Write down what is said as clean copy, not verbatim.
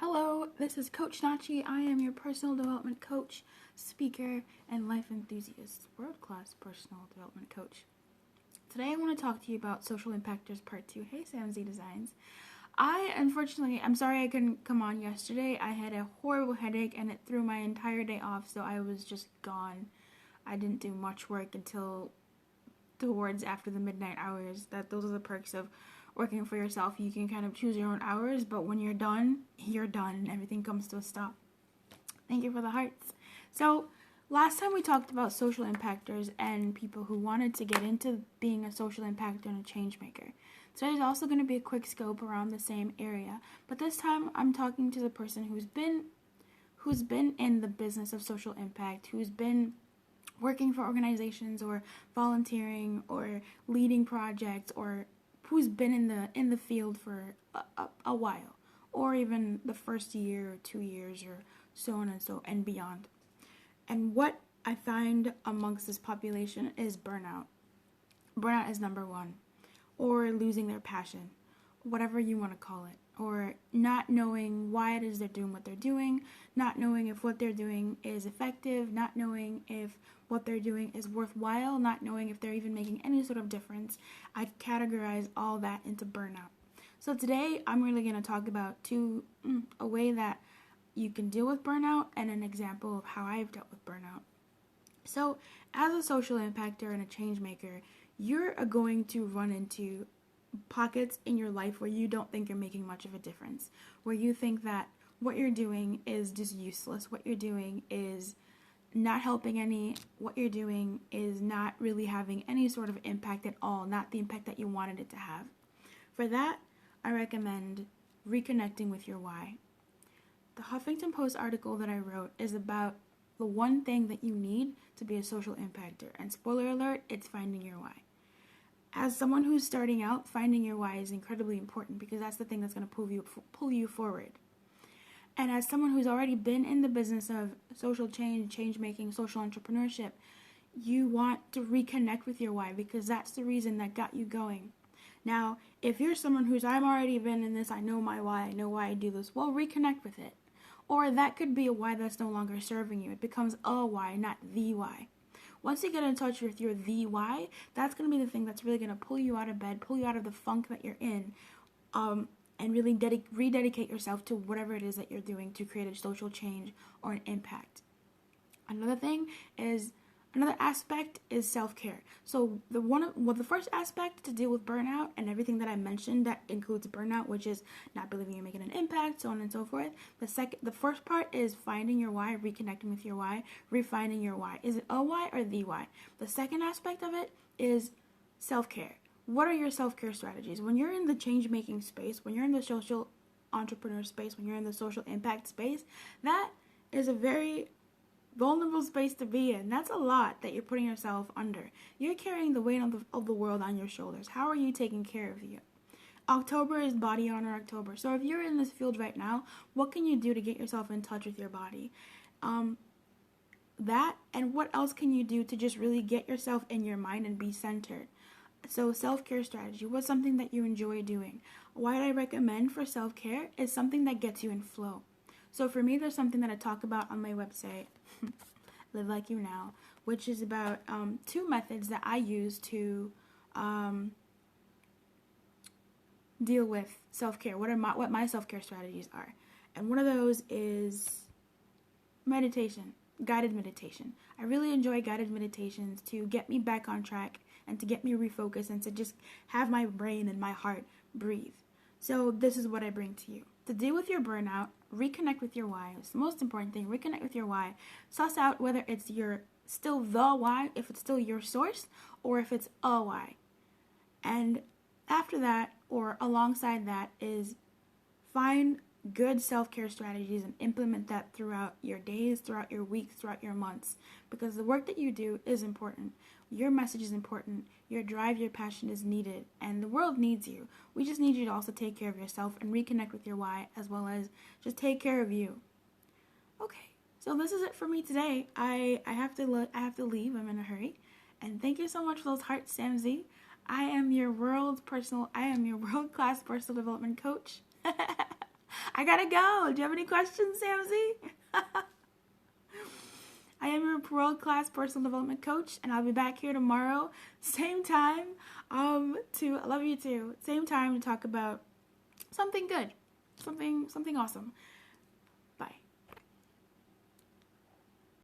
Hello, this is Coach Nachi. I am your personal development coach, speaker, and life enthusiast, world-class personal development coach. Today I want to talk to you about Social Impactors Part 2. Hey, Sam Z Designs. I'm sorry I couldn't come on yesterday. I had a horrible headache and it threw my entire day off, so I was just gone. I didn't do much work until towards after the midnight hours. Those are the perks of working for yourself. You can kind of choose your own hours, but when you're done and everything comes to a stop. Thank you for the hearts. So last time we talked about social impactors and people who wanted to get into being a social impactor and a change maker. Today's also going to be a quick scope around the same area, but this time I'm talking to the person who's been in the business of social impact, who's been working for organizations or volunteering or leading projects, or who's been in the field for a while, or even the first year or 2 years or so on and beyond. And what I find amongst this population is burnout. Burnout is number one, or losing their passion, whatever you want to call it, or not knowing why it is they're doing what they're doing, not knowing if what they're doing is effective, not knowing if what they're doing is worthwhile, not knowing if they're even making any sort of difference. I categorize all that into burnout. So today I'm really going to talk about a way that you can deal with burnout and an example of how I've dealt with burnout. So as a social impactor and a change maker, you're going to run into pockets in your life where you don't think you're making much of a difference, where you think that what you're doing is just useless, what you're doing is not helping any, what you're doing is not really having any sort of impact at all, not the impact that you wanted it to have. For that, I recommend reconnecting with your why. The Huffington Post article that I wrote is about the one thing that you need to be a social impactor, and spoiler alert, it's finding your why. As someone who's starting out, finding your why is incredibly important because that's the thing that's going to pull you forward. And as someone who's already been in the business of social change making, social entrepreneurship, you want to reconnect with your why because that's the reason that got you going. Now, if you're someone I've already been in this, I know my why, I know why I do this, well, reconnect with it. Or that could be a why that's no longer serving you. It becomes a why, not the why. Once you get in touch with your the why, that's going to be the thing that's really going to pull you out of bed, pull you out of the funk that you're in, and really rededicate yourself to whatever it is that you're doing to create a social change or an impact. Another aspect is self-care. So the first aspect to deal with burnout and everything that I mentioned that includes burnout, which is not believing you're making an impact, so on and so forth. The first part is finding your why, reconnecting with your why, refining your why. Is it a why or the why? The second aspect of it is self-care. What are your self-care strategies? When you're in the change-making space, when you're in the social entrepreneur space, when you're in the social impact space, that is a very vulnerable space to be in. That's a lot that you're putting yourself under. You're carrying the weight of the world on your shoulders. How are you taking care of you? October is Body Honor October. So if you're in this field right now, what can you do to get yourself in touch with your body? That and what else can you do to just really get yourself in your mind and be centered? So self-care strategy, what's something that you enjoy doing? What I recommend for self-care is something that gets you in flow. So for me, there's something that I talk about on my website, Live Like You Now, which is about 2 methods that I use to deal with self-care. What my self-care strategies are. And one of those is meditation, guided meditation. I really enjoy guided meditations to get me back on track and to get me refocused and to just have my brain and my heart breathe. So this is what I bring to you. To deal with your burnout, reconnect with your why. It's the most important thing. Reconnect with your why. Suss out whether it's still the why, if it's still your source, or if it's a why. And after that, or alongside that, is find good self-care strategies and implement that throughout your days, throughout your weeks, throughout your months. Because the work that you do is important. Your message is important. Your drive, your passion is needed. And the world needs you. We just need you to also take care of yourself and reconnect with your why, as well as just take care of you. Okay, so this is it for me today. I have to leave. I'm in a hurry. And thank you so much for those hearts, Sam Z. I am your world-class personal development coach. I gotta go. Do you have any questions, Samsy? I am your world-class personal development coach, and I'll be back here tomorrow, same time, I love you too, same time to talk about something good, something awesome.